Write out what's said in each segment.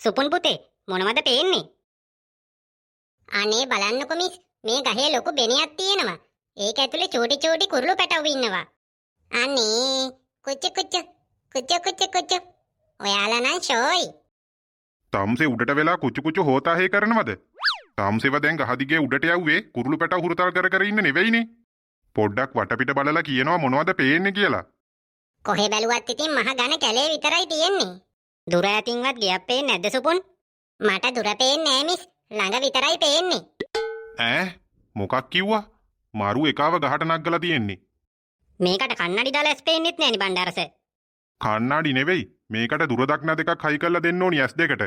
සුපුන් පුතේ මොනවද පේන්නේ? අනේ බලන්නකො මිස් මේ ගහේ ලොකු බෙනයක් තියෙනවා. ඒක ඇතුලේ චූටි කුරුළු පැටවු ඉන්නවා. අනේ කුචු කුචු කුචු කුචු කුචු. ඔයාලා නම් ෂෝයි. තාම්සේ උඩට වෙලා කුචු කුචු හොතාහේ කරනවද? තාම්සේව දැන් ගහදිගේ උඩට යව්වේ කුරුළු පැටව හුරතල් කර කර ඉන්න නෙවෙයිනේ. පොඩ්ඩක් වටපිට බලලා කියනවා මොනවද පේන්නේ කියලා. කොහෙ බැලුවත් ඉතින් මහ ඝන කැලේ විතරයි තියෙන්නේ. දුර ඇතින්වත් ගියක් පේන්නේ නැද්ද සුපුන්? මට දුර පේන්නේ නෑ මිස්. ළඟ විතරයි පේන්නේ. ඈ මොකක් කිව්වා? මාරු එකාව ගහට නග්ගලා තියෙන්නේ. මේකට කන්නඩි දාලා ඇස් පේන්නෙත් නෑනි බණ්ඩාරස. කන්නාඩි නෙවෙයි. මේකට දුර දක්න දෙකක් හයි කරලා දෙන්න ඕනි ඇස් දෙකට.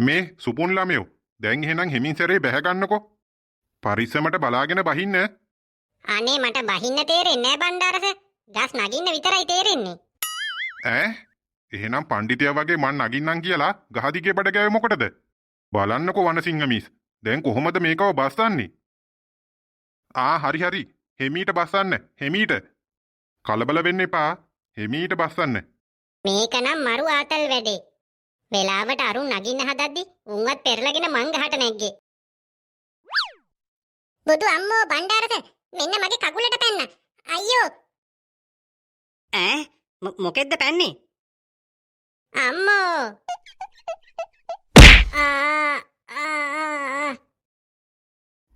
මේ සුපුන් ළමයෝ දැන් එහෙනම් හෙමින් සැරේ බැහැ ගන්නකෝ. පරිස්සමට බලාගෙන බහින්න. අනේ මට බහින්න තේරෙන්නේ නෑ බණ්ඩාරස. ගස් නගින්න විතරයි තේරෙන්නේ. ඈ එහෙනම් පඬිතියා වගේ මං නගින්නම් කියලා ගහදිගේ බඩ ගෑවේ මොකටද? බලන්නකෝ වනසිංහ මිස්. දැන් කොහොමද මේකව බස්සන්නේ? හරි. හෙමීට බස්සන්න. හෙමීට. කලබල වෙන්න එපා. හෙමීට බස්සන්න. මේක නම් මරු ආතල් වැඩේ. වෙලාවට අරුන් නගින්න හදද්දි උන්වත් පෙරලගෙන මං ගහට නැග්ගේ. බුදු අම්මෝ බණ්ඩාරස මෙන්න මගේ කකුලට පැන්න. අයියෝ. මොකෙද්ද පැන්නේ? අම්මෝ.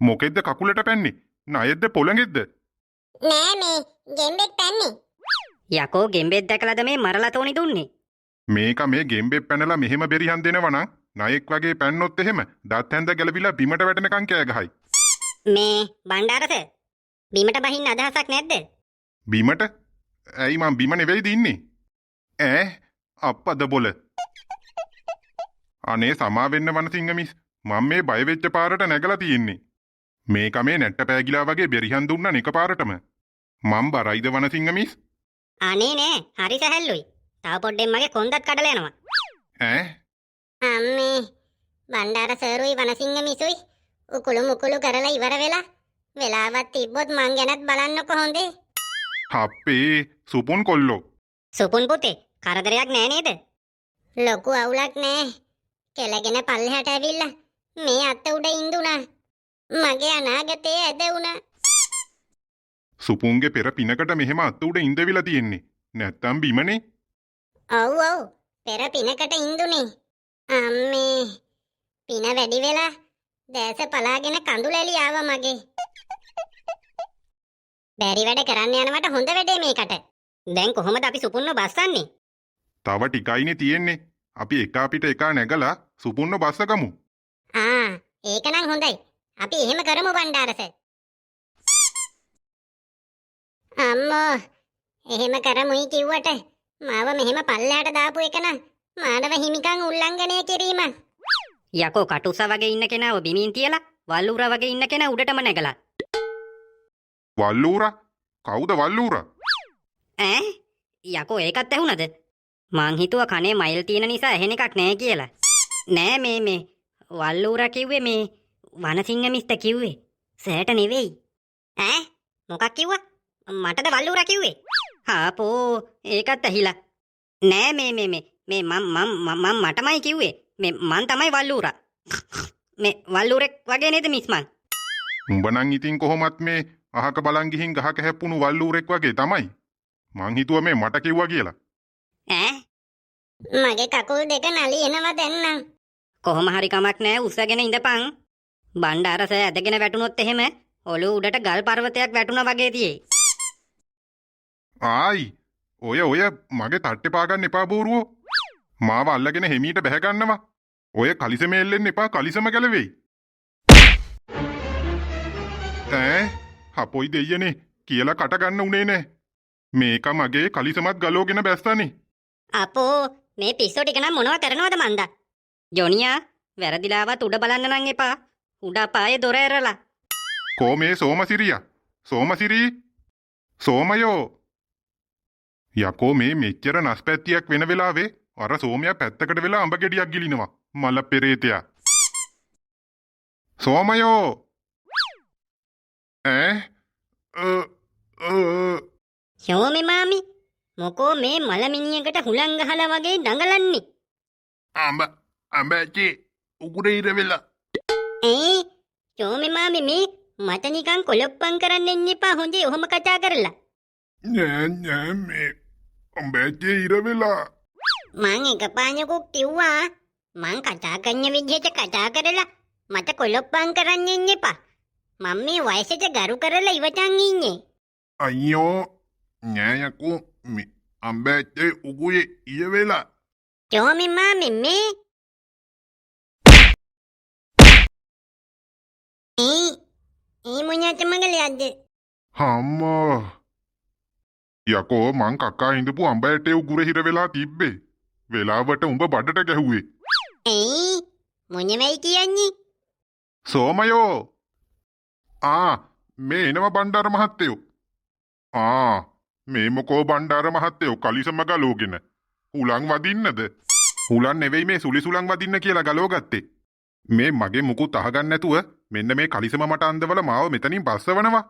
මොකෙද්ද කකුලට පැන්නේ? නයෙද්ද පොළඟෙද්ද? නෑ මේ ගෙම්බෙක් පැන්නේ. යකෝ ගෙම්බෙක් දැකලාද මේ මරලා තෝනි දුන්නේ? මේක මේ ගෙම්බෙක් පැනලා මෙහෙම බෙරිහන් දෙනවා නම් නයෙක් වගේ පැන්නොත් එහෙම දත් හැන්ද ගැලවිලා බිමට වැටෙනකන් කෑ ගහයි. මේ බණ්ඩාරස බිමට බහින්න අදහසක් නැද්ද? බිමට? ඇයි මං බිම නෙවෙයිද ඉන්නේ? අප්පද බොල. අනේ සමා වෙන්න වනසිංහ මිස්. මම මේ බය වෙච්ච පාරට නැගලා තියෙන්නේ. මේක මේ නැට්ට පෑගිලා වගේ බෙරිහන් දුන්නා එක පාරටම. මම් බරයිද වනසිංහ මිස්? අනේ නෑ හරි සැහැල්ලුයි. තව පොඩ්ඩෙන් මගේ කොන්දත් කඩලා යනවා. අම්මේ බණ්ඩාර සර්ුයි වනසිංහ මිසුයි උකුළු මුකුළු කරලා ඉවර වෙලා වෙලාවක් තිබ්බොත් මං ගැනත් බලන්නකො හොඳේ. හප්පේ සුපුන් කොල්ලෝ. සුපුන් පුතේ කරදරයක් නෑ නේද? ලොකු අවුලක් නෑ. කෙලගෙන පල්ලෙහාට ඇවිල්ලා මේ අත උඩ ඉඳුණා. මගේ අනාගතේ ඇද වුණා. සුපුන්ගේ පෙර පිනකට මෙහෙම අත උඩ ඉඳවිලා තියෙන්නේ. නැත්තම් බිමනේ. ඔව් පෙර පිනකට ඉඳුනේ. අම්මේ පින වැඩි වෙලා දැස පලාගෙන කඳුලැලි ආවා මගේ. බැරි වැඩ කරන්න යනවට හොඳ වැඩේ මේකට. දැන් කොහොමද අපි සුපුන්ව බස්සන්නේ? තව ටිකයිනේ තියෙන්නේ. අපි එකාපිට එකා නැගලා සුපුන්ව බස්සගමු. ඒක නම් හොඳයි. අපි එහෙම කරමු බණ්ඩාරස. අම්මෝ එහෙම කරමුයි කිව්වට මාව මෙහෙම පල්ලෙහාට දාපු එක නම් මානව හිමිකම් උල්ලංඝනය කිරීම. යකෝ කටුසා වගේ ඉන්න කෙනාව බිමින් තියලා වල්ලූරා වගේ ඉන්න කෙනා උඩටම නැගලා. වල්ලූරා? කවුද වල්ලූරා? යකෝ ඒකත් ඇහුණද? මං හිතුවා කනේ මයිල් තියෙන නිසා ඇහෙන එකක් නෑ කියලා. නෑ මේ වල්ලූරා කිව්වේ මේ වනසිංහ මිස්ට කිව්වේ. සෑට නෙවෙයි. මොකක් කිව්වා? මටද වල්ලූරා කිව්වේ? හාපෝ ඒකත් ඇහිලා. නෑ මේ මම මටමයි කිව්වේ. මං තමයි වල්ලූරා. මේ වල්ලූරෙක් වගේ නේද මිස් මං? උඹ නම් ඉතින් කොහොමත් මේ අහක බලන් ගිහින් ගහක හැප්පුණු වල්ලූරෙක් වගේ තමයි. මං හිතුවා මේ මට කිව්වා කියලා. මගේ කකුල් දෙක නලියනවා දැන් නම්. කොහොම හරි කමක් නෑ උස්සගෙන ඉඳපන්. බණ්ඩාරස ඇදගෙන වැටුනොත් එහෙම ඔළුව උඩට ගල් පර්වතයක් වැටුණා වගේ තියෙයි. ඔය මගේ තට්ටේ පාගන්න එපා බෝරුවෝ. මාව අල්ලගෙන හෙමීට බැහැ ගන්නවා. ඔය කලිසම එල්ලෙන්න එපා කලිසම ගැලවෙයි. හපොයි දෙයියනේ කියලා කට ගන්න උනේ නෑ. මේක මගේ කලිසමත් ගලෝගෙන බැස්සනේ. අපෝ මේ පිස්සෝ ටික නම් මොනව කරනවද මන්දා? ජොනියා වැරදිලාවත් උඩ බලන්න නම් එපා. උඩ පායේ දොර ඇරලා. කෝ මේ සෝමසිරියා? සෝමසිරී? සෝමයෝ. යකෝ මේ මෙච්චර නස්පැත්තියක් වෙන වෙලාවේ අර සෝමයා පැත්තකට වෙලා අඹ ගෙඩියක් ගිලිනවා. මල පෙරේතයා. සෝමයෝ. යෝමි මාමි මොකෝ මේ මලමිනියකට හුලං ගහලා වගේ දඟලන්නේ? අම්බැච්චි උකුරේ ඉර වෙලා. චෝමි මාමි මේ මට නිකන් කොලොප්පම් කරන්න එන්න එපා හොඳේ ඔහොම කතා කරලා. නෑ මේ අම්බැච්චි ඉර වෙලා. මං එකපාරකුත් කිව්වා මං කතා කරන විදිහට කතා කරලා මට කොලොප්පම් කරන්න එන්න එපා. මම මේ වයසට ගරු කරලා ඉවතන් ඉන්නේ. අයියෝ නෑ යකෝ මේ අම්බැච්චි උකුරේ ඉර වෙලා. චෝමි මාමි මේ ඒ මොනට මගලයක්ද? අම්මා යකෝ මං කක්කා හිඳපු අම්බැටේ උකුරේ හිර වෙලා තිබ්බේ. වෙලාවට උඹ බඩට ගැහුවේ. මොනවයි කියන්නේ? සෝමයෝ මේ එනවා බණ්ඩාර මහත්තයෝ. මේ මොකෝ බණ්ඩාර මහත්තයෝ කලිසම ගලෝගෙන හුලං වදින්නද? හුලන් නෙවෙයි මේ සුලිසුලං වදින්න කියලා ගලෝ ගත්තේ. මේ මගේ මුකුත් අහගන්න නැතුව මෙන්න මේ කලිසම මට අන්දවල මාව මෙතනින් බස්සවනවා.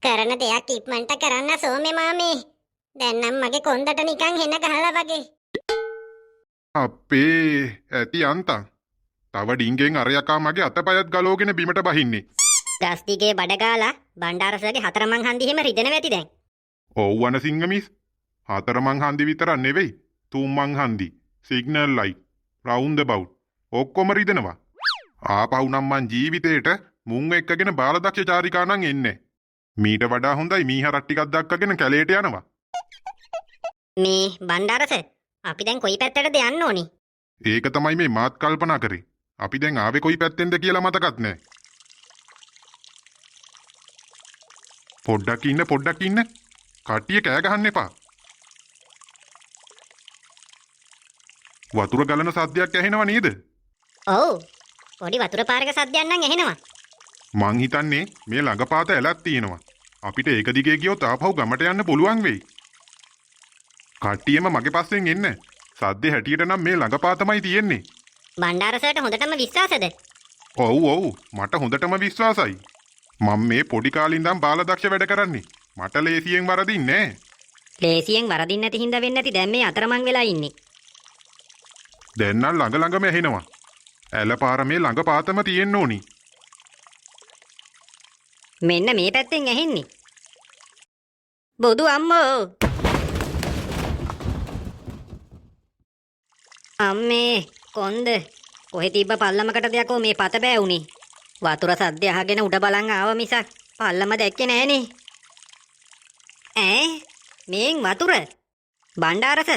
කරන දෙයක් ඉක්මනට කරන්න සෝමේ මාමේ. දැන් නම් මගේ කොන්දට නිකන් හෙන ගහලා වගේ. අපේ ඇති අන්තං. තව ඩිංගෙන් අර යකා මගේ අතපයත් ගලෝගෙන බිමට බහින්නේ. ගස්තිගේ බඩ ගාලා බණ්ඩාරසගේ හතරමං හන්දි හිම රිදෙනවා ඇති දැන්. ඔව් වනසිංහ මිස්. හතරමං හන්දි විතරක් නෙවෙයි. තුන්මං හන්දි, සිග්නල් ලයිට්, රවුන්ඩ් බවුට් ඔක්කොම රිදෙනවා. ආපහු නම් මං ජීවිතේට මුං එක්කගෙන බාලදක්ෂ චාරිකා නම් එන්නේ. මීට වඩා හොඳයි මීහරක් ටිකක් දක්කගෙන කැලේට යනවා. මේ බණ්ඩාරස අපි දැන් කොයි පැත්තටද යන්න ඕනි? ඒක තමයි මේ මාත් කල්පනා කරේ. අපි දැන් ආවේ කොයි පැත්තෙන්ද කියලා මතකත් නැහැ. පොඩ්ඩක් ඉන්න. කට්ටිය කෑ ගහන්න එපා. වතුර ගලන සද්දයක් ඇහෙනව නේද? ඔව්. පොඩි වතුර පාරක සද්දයක් නම් ඇහෙනවා. මං හිතන්නේ මේ ළඟපාත ඇලක් තියෙනවා. අපිට ඒක දිගේ ගියොත් ආපහු ගමට යන්න පුළුවන් වෙයි. කට්ටියම මගේ පස්සෙන් එන්න. සද්දේ හැටියට නම් මේ ළඟපාතමයි තියෙන්නේ. බණ්ඩාරසට හොඳටම විශ්වාසද? ඔව් මට හොඳටම විශ්වාසයි. මම මේ පොඩි කාලේ ඉඳන් බාලදක්ෂ වැඩ කරන්නේ. මට ලේසියෙන් වරදින්නේ නැහැ. ලේසියෙන් වරදින්න නැති හින්දා වෙන්නේ නැති දැන් මේ අතරමං වෙලා ඉන්නේ. දැන් නම් ළඟම ඇහෙනවා. ඇලපාර මේ ළඟපාතම තියෙන්න ඕනි. මෙන්න මේ පැත්තෙන් ඇහෙන්නේ. බොදු අම්මෝ. අම්මේ කොන්ද කොහෙ තිබ්බ පල්ලමකට දෙයක්ෝ මේ පත බෑ උනේ. වතුර සද්ද අහගෙන උඩ බලන් ආව මිසක් පල්ලම දැක්කේ නෑනේ. මේන් වතුර බණ්ඩාරස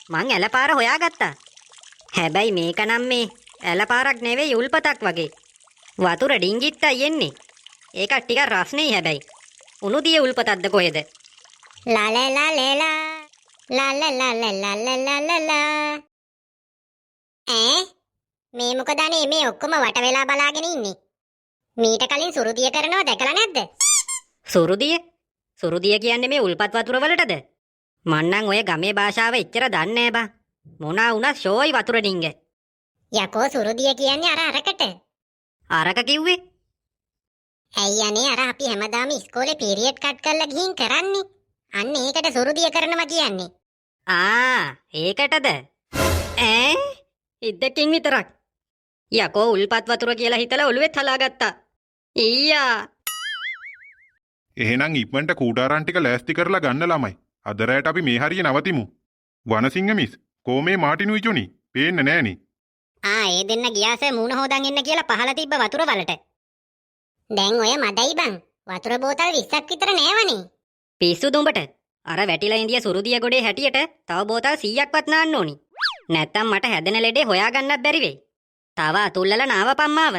මං ඇලපාර හොයාගත්තා. හැබැයි මේක නම් මේ ඇලපාරක් නෙවෙයි උල්පතක් වගේ. වතුර ඩිංගිත්තයි එන්නේ. ඒක ටිකක් රස්නේ හැබැයි. උණුදිය උල්පතක්ද කොහෙද? මේ මොකද අනේ මේ ඔක්කොම වට වෙලා බලාගෙන ඉන්නේ. මීට කලින් සුරුදිය කරනවා දැකලා නැද්ද? සුරුදිය කියන්නේ මේ උල්පත් වතුර වලටද? මන්නම් ඔය ගමේ භාෂාව එච්චර දන්නේ නෑ බං. මොනා වුණත් ෂෝයි වතුර ඩිංග. යකෝ සුරුදිය කියන්නේ අරකට. අරක කිව්වේ? ඇයි අනේ අර අපි හැමදාම ඉස්කෝලේ පීරියඩ් කට් කරලා ගිහින් කරන්නේ. අන්න ඒකට සුරුදිය කරනවා කියන්නේ. ඒකටද? ඉද්දකින් විතරක්. යකෝ උල්පත් වතුර කියලා හිතලා ඔළුවෙත් හලාගත්තා. ඊයා. එහෙනම් ඉක්මනට කූඩාරන් ටික ලෑස්ති කරලා ගන්න ළමයි. අද රැයට අපි මේ හරිය නවතිමු. වනසිංහ මිස් කොමේ මාටිනු ඉජුනි පේන්නේ නෑනේ. ඒ දෙන්න ගියාස මූණ හොදන් එන්න කියලා පහල තිබ්බ වතුර වලට. දැන් ඔය මදයි බං. වතුර බෝතල් 20ක් විතර නෑවනේ. පිස්සුද උඹට? අර වැටිලා ඉඳිය සුරුදිය ගොඩේ හැටියට තව බෝතල් 100ක්වත් නාන්න ඕනි. නැත්තම් මට හැදෙන ලෙඩේ හොයාගන්නත් බැරි වෙයි. තව අතුල්ලලා නාවපම්මාව.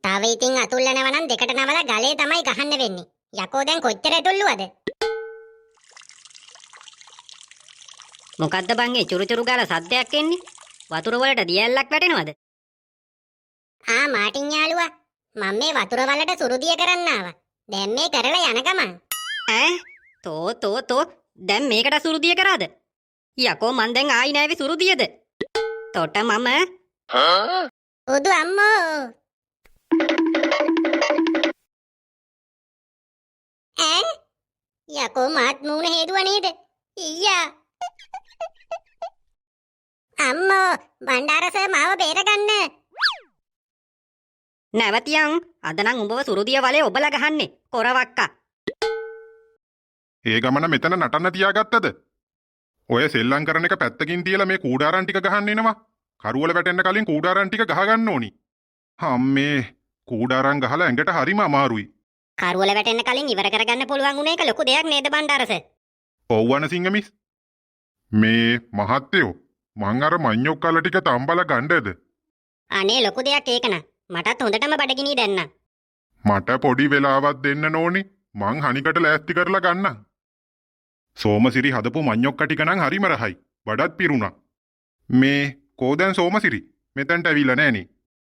තව ඉතින් අතුල්ලනවා නම් දෙකට නවලා ගලේ තමයි ගහන්න වෙන්නේ. යකෝ දැන් කොච්චර ඇතුල්ලුවද? මොකද්ද බං ඒ චුරු ගාලා සද්දයක් එන්නේ? වතුර වලට දියැලක් වැටෙනවද? මාටින් යාළුවා මම මේ වතුර වලට සුරුදිය කරන්න ආවා. දැන් මේ කරලා යන ගමන්. තෝ දැන් මේකට සුරුදිය කරාද? යකෝ මන් දැන් ආයි නෑවි සුරුදියද? තොට මම උදු අම්මෝ. යකෝ මාත් මූණ හේදුව නේද? ඊයා. අම්මෝ බණ්ඩාර සර් මාව බේරගන්න. නැවතියන් අද නම් උඹව සුරුදිය වලේ ඔබලා ගහන්නේ කොරවක්කා. ඒ ගමන මෙතන නටන්න තියාගත්තද? ඔය සෙල්ලම් කරන එක පැත්තකින් තියලා මේ කූඩාරන් ටික ගහන්න එනවා. කරුවල වැටෙන්න කලින් කූඩාරන් ටික ගහගන්න ඕනි. අම්මේ කූඩාරන් ගහලා ඇඟට හරිම අමාරුයි. කරුවල වැටෙන්න කලින් ඉවර කරගන්න පුළුවන් උන එක ලොකු දෙයක් නේද බණ්ඩාර සර්? ඔව්වන සිංහමිස්. මේ මහත්තයෝ මං අර මඤ්ඤොක්කල ටික තම්බලා ගන්නද? අනේ ලොකු දෙයක් ඒක න. මටත් හොඳටම බඩගිනි දැන්න. මට පොඩි වෙලාවක් දෙන්න නෝනි. මං හනිකට ලෑස්ති කරලා ගන්නම්. සෝමසිරි හදපු මඤ්ඤොක්ක ටික නම් හරිම රහයි. බඩත් පිරුණා. මේ කෝදැන් සෝමසිරි මෙතනට ඇවිල්ලා නෑනේ.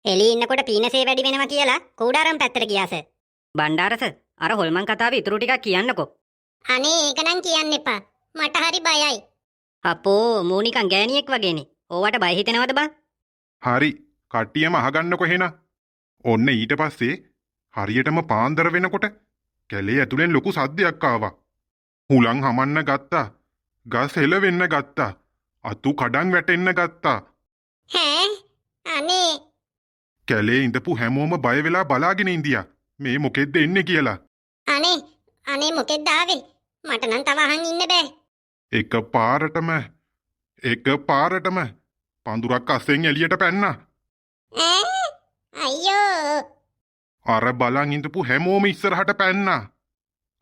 එළී ඉන්නකොට පීනසේ වැඩි වෙනවා කියලා කූඩාරම් පැත්තට ගියා සර්. බණ්ඩාරස අර හොල්මන් කතාවේ ඉතුරු ටිකක් කියන්නකෝ. අනේ ඒක නම් කියන්න එපා. මට හරි බයයි. අපෝ මූනිකන් ගෑණියෙක් වගේනේ. ඕවට බය හිතෙනවද බං? හරි කට්ටියම අහගන්නකො එහෙනම්. ඔන්න ඊට පස්සේ හරියටම පාන්දර වෙනකොට කැලේ ඇතුලෙන් ලොකු සද්දයක් ආවා. හුලං හමන්න ගත්තා. ගස් හෙලවෙන්න ගත්තා. අතු කඩන් වැටෙන්න ගත්තා. ඈ අනේ කැලේ ඉඳපු හැමෝම බය වෙලා බලාගෙන ඉඳියා. මේ මොකෙද්ද එන්නේ කියලා. අනේ මොකෙද්ද ආවේ? මට නම් තව අහන් ඉන්න බෑ. එක පාරටම පඳුරක් අස්සෙන් එළියට පැන්නා. ඈ අයියෝ අර බලන් ඉඳපු හැමෝම ඉස්සරහට පැන්නා.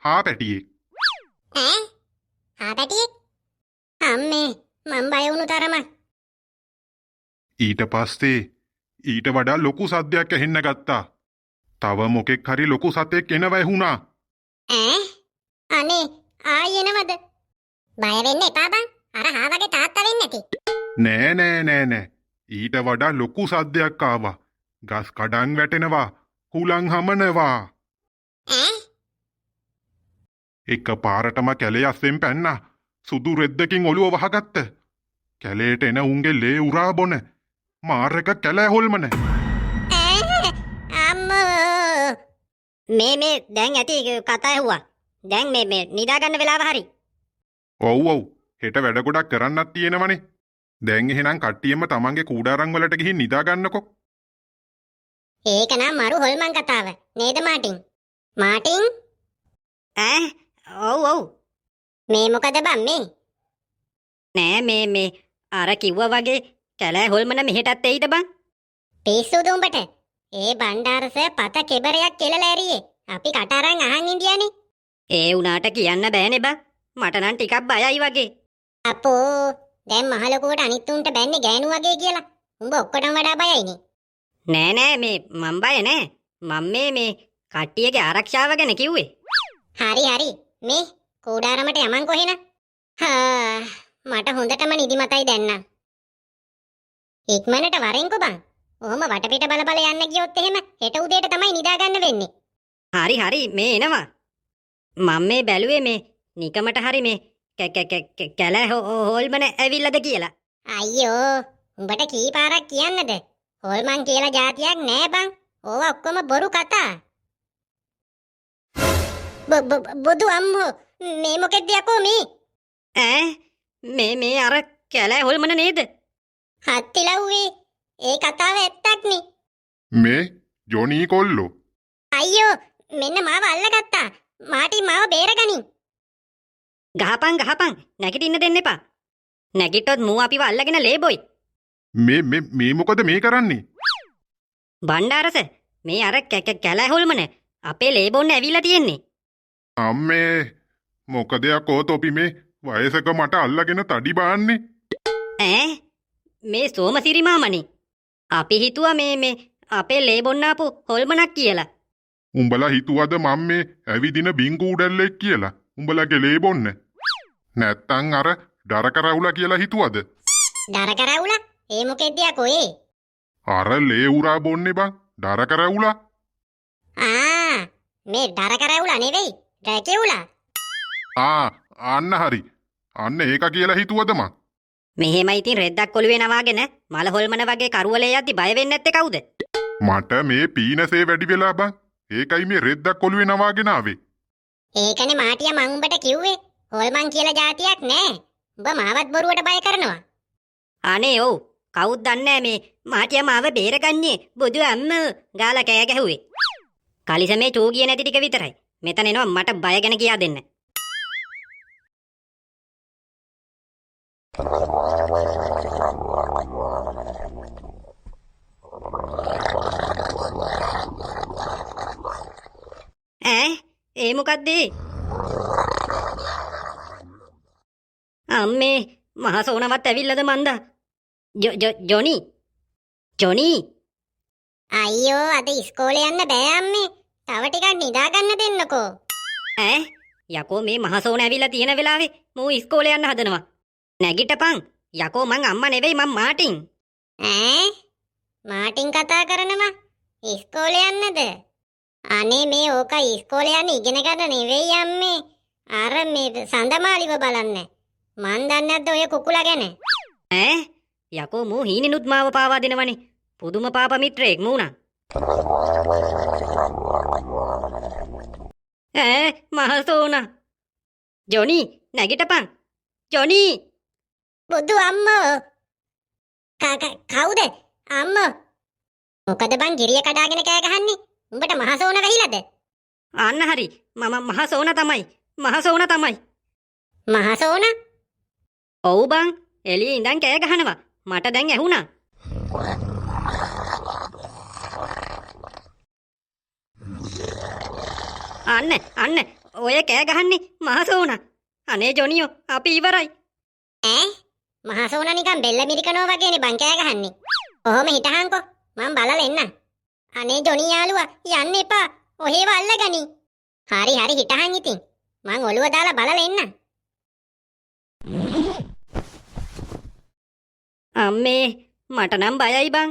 හා පැටියෙක්. ඈ ආපැටියෙක් අම්මේ මං බය වුණු තරම. ඊට පස්සේ ඊට වඩා ලොකු සද්දයක් ඇහෙන්න ගත්තා. තව මොකෙක් හරි ලොකු සතෙක් එනවා ඇහුණා. ඈ අනේ ආයි එනවද? බය වෙන්න එපා බං. අර හාවගේ තාත්තා වෙන්නේ නැති. නෑ. ඊට වඩා ලොකු සද්දයක් ආවා. ගස් කඩන් වැටෙනවා. හුලං හමනවා. ඈ එක පාරටම කැලේ අස්සෙන් පැන්නා. සුදු රෙද්දකින් ඔළුව වහගත්ත. කැලේට එන උන්ගේ ලේ උරා බොන. මාර එක කැලෑ හොල්මන. අම්මෝ මේ දැන් ඇති කතා ඇහුවා. දැන් මේ නිදා ගන්න වෙලාව හරි. ඔව් හෙට වැඩ ගොඩක් කරන්නත් තියෙනවනේ. දැන් එහෙනම් කට්ටියම තමන්ගේ කූඩාරන් වලට ගිහින් නිදා ගන්නකො. ඒක නම් මරු හොල්මන් කතාව නේද මාටින්? මාටින් ඈ ඔව් මේ මොකද බම් මේ? නෑ මේ අර කිව්වා වගේ කැලෑ හොල්මන මෙහෙටත් එයිද බං? පිස්සුද උඹට? ඒ බණ්ඩාරස පත කෙබරයක් කෙලලා ඇරියේ. අපි කටාරන් අහන් ඉඳියානේ. ඒ උනාට කියන්න බෑනේ බං. මට නම් ටිකක් බයයි වගේ. අපෝ දැන් මහලොකුවට අනිත් උන්ට බැන්නේ ගෑනු වගේ කියලා. උඹ ඔක්කොටම වඩා බයයිනේ. නෑ මේ මං බය නෑ. මම මේ කට්ටියගේ ආරක්ෂාව ගැන කිව්වේ. හරි මේ කූඩාරමට යමන් කොහෙන? මට හොඳටම නිදිමතයි දැන් නම්. ඉක්මනට වරෙන්කෝ බං. ඔහොම වටපිට බල යන්න ගියොත් එහෙම හෙට උදේට තමයි නිදා ගන්න වෙන්නේ. හරි මේ එනවා. මම මේ බැලුවේ මේ නිකමට හරි මේ කැලෑ හොල්මන ඇවිල්ලාද කියලා. අයියෝ උඹට කී පාරක් කියන්නද? හොල්මන් කියලා જાතියක් නෑ බං. ඕවා ඔක්කොම බොරු කතා. බොදු අම්මෝ මේ මොකෙද්ද යකෝ මේ? ඈ මේ අර කැලෑ හොල්මන නේද? හත්තිලව්වේ ඒ කතාව ඇත්තක් නේ. මේ ජොනී කොල්ලෝ. අයියෝ මෙන්න මාව අල්ලගත්තා. මාටින් මාව බේරගනින්. ගහපන් නැගිටින්න දෙන්න එපා. නැගිට්ටොත් මූ අපිව අල්ලගෙන ලේබොයි. මේ මොකද මේ කරන්නේ? බණ්ඩාරස මේ අර කැලෑ හොල්මන අපේ ලේබොන්න ඇවිල්ලා තියෙන්නේ. අම්මේ මොකද යකෝ තොපි මේ වයසක මට අල්ලගෙන තඩි බාන්නේ. ඈ මේ සෝමසිරි මාමනේ. අපි හිතුවා මේ අපේ ලේබොන්න ආපු හොල්මනක් කියලා. උඹලා හිතුවද මම මේ ඇවිදින බිංගු උඩල්ලෙක් කියලා? උඹලගේ ලේ බොන්න. නැත්තං අර ඩරකරවුලා කියලා හිතුවද? ඩරකරවුලා? ඒ මොකෙද්ද යකෝ ඒ? අර ලේ උරා බොන්නේ බං. ඩරකරවුලා. මේ ඩරකරවුලා නෙවෙයි. රැකෙවුලා. අන්න හරි. අන්න ඒක කියලා හිතුවද මං? මෙහෙම ඉතින් රෙද්දක් කොළුවේ නවාගෙන මල හොල්මන වගේ කරුවලේ යද්දි බය වෙන්නේ නැත්තේ කවුද? මට මේ පීනසේ වැඩි වෙලා බං. ඒකයි මේ රෙද්දක් කොළුවේ නවාගෙන ආවේ. ඒකනේ මාටියා මං උඹට කිව්වේ. හොල්මන් කියලා જાතියක් නෑ. උඹ මාවත් බොරුවට බය කරනවා. අනේ ඔව්. කවුද දන්නේ මේ මාටියා මාව බේරගන්නේ බුදු අම්මෝ ගාලා කෑ ගැහුවේ. කලිසමේ චෝගිය නැති ටික විතරයි. මෙතන එනවා මට බය ගැන කියා දෙන්න. ඒ මොකද්ද? අම්මේ මහසෝනවත් ඇවිල්ලාද මන්දා? ජොනි ජොනි අයියෝ අද ඉස්කෝලේ යන්න බෑ අම්මේ. තව ටිකක් නිදා ගන්න දෙන්නකෝ. යකෝ මේ මහසෝන ඇවිල්ලා තියෙන වෙලාවේ මූ ඉස්කෝලේ යන්න හදනවා. නැගිටපන්. යකෝ මං අම්මා නෙවෙයි මං මාටින්. මාටින් කතා කරනවා. ඉස්කෝලේ යන්නද? අනේ මේ ඕක ඉස්කෝලේ යන්න ඉගෙන ගන්න නෙවෙයි අම්මේ. අර මේ සඳමාලිව බලන්න. මන් දන්නේ නැද්ද ඔය කුකුලා ගැන? යකෝ මූ හීනෙනුත් මාව පාවා දෙනවනේ. පුදුම පාප මිත්‍රයෙක් මූණා. මහසෝනා. ජොනි නැගිටපන්. ජොනි. බුදු අම්මෝ. කවුද? අම්මෝ. මොකද බං ගිරිය කඩාගෙන කෑ ගහන්නේ? උඹට මහසෝන වැහිලාද? අන්න හරි. මම මහසෝන තමයි. මහසෝන තමයි. මහසෝන? ඔව් බං. එළියේ ඉඳන් කෑ ගහනවා. මට දැන් ඇහුණා. අන්න ඔය කෑ ගහන්නේ මහසෝන. අනේ ජොනියෝ අපි ඉවරයි. මහසෝන නිකන් බෙල්ල මිරිකනවා වගේනේ බං කෑ ගහන්නේ. ඔහොම හිටහන්කෝ. මං බලලා එන්නම්. අනේ ජොනි යාළුවා යන්න එපා. ඔහෙව අල්ලගනි. හරි හිටහන් ඉතින්. මං ඔළුව දාලා බලලා එන්නම්. අම්මේ මට නම් බයයි බං.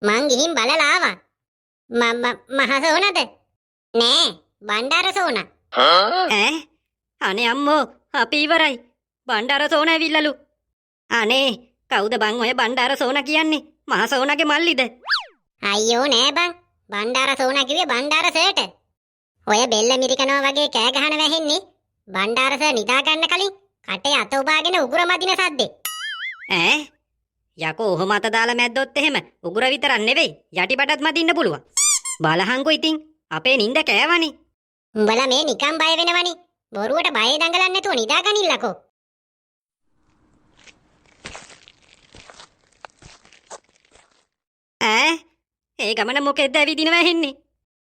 මං ගිහින් බලලා ආවා. මහසෝනද? නෑ බණ්ඩාර සෝන. අනේ අම්මෝ අපි ඉවරයි. බණ්ඩාර සෝන ඇවිල්ලලු. අනේ කවුද බං ඔය බණ්ඩාර සෝන කියන්නේ? මහසෝනගේ මල්ලිද? අයියෝ නෑ බං. බණ්ඩාර සෝන කිව්වේ බණ්ඩාර සර්ට. ඔය බෙල්ල මිරිකනවා වගේ කෑ ගහන වැහෙන්නේ බණ්ඩාර සර් නිදා ගන්න කලින් කටේ අත උබාගෙන උගුර මදින සද්දේ. යකෝ ඔහොම අත දාලා මැද්දොත් එහෙම උගුර විතරක් නෙවෙයි යටිපටත් මදින්න පුළුවන්. බලහන්කෝ ඉතින් අපේ නිින්ද කෑවනේ. උඹලා මේ නිකන් බය වෙනවනේ. බොරුවට බය දඟලන්නේ නැතුව නිදා ගනින්නකෝ. ඒ ගමන මොකෙද්ද ඇවිදින වැහෙන්නේ?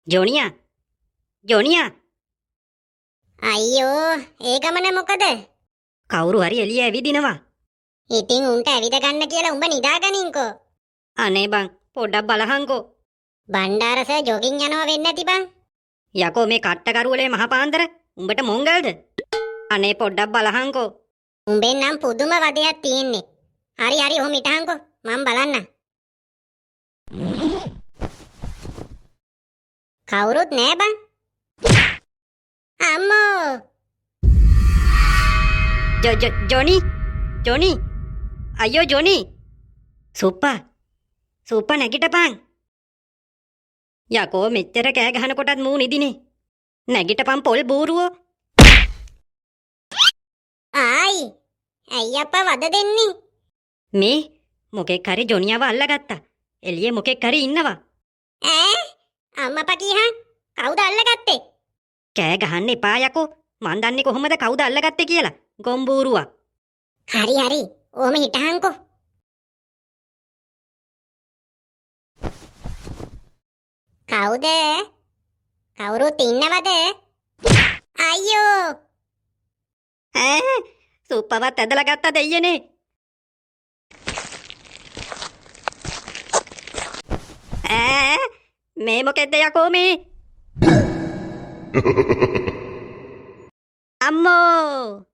ජොනියා අයියෝ ඒ ගමන මොකද? කවුරු හරි එළිය ඇවිදිනවා. ඉතින් උන්ට ඇවිද ගන්න කියලා උඹ නිදා ගනින්කෝ. අනේ බං පොඩ්ඩක් බලහන්කෝ. බණ්ඩාර සර් ජොගින් යනවා වෙන්නේ නැති බං. යකෝ මේ කට්ටකරුවලේ මහපාන්දර උඹට මොංගල්ද? අනේ පොඩ්ඩක් බලහන්කෝ. උඹෙන් නම් පුදුම වදයක් තියෙන්නේ. හරි ඔහොම හිටහන්කෝ මම බලන්න. කවුරුත් නෑ බං. අම්මෝ. ජොනි අයියෝ ජොනි. සුප්පා නැගිටපන්. යකෝ මෙච්චර කෑ ගහන කොටත් මූ නිදිනේ. නැගිටපන් පොල් බූරුවෝ. ඇයි අප්පා වද දෙන්නේ? මේ මොකෙක් හරි ජොනියව අල්ලගත්තා. එළියේ මොකෙක් හරි ඉන්නවා. අම්මපා කීහන් කවුද අල්ලගත්තේ? කෑ ගහන්න එපා යකෝ. මන් දන්නේ කොහොමද කවුද අල්ලගත්තේ කියලා. ගොම්බූරුවා. හරි ඕම හිටහන්කෝ. කවුද? කවුරුත් ඉන්නවද? අයියෝ. සුප්පවත් ඇදලා ගත්තා දෙයියනේ. මේ මොකෙද්ද යකෝ මේ? අම්මෝ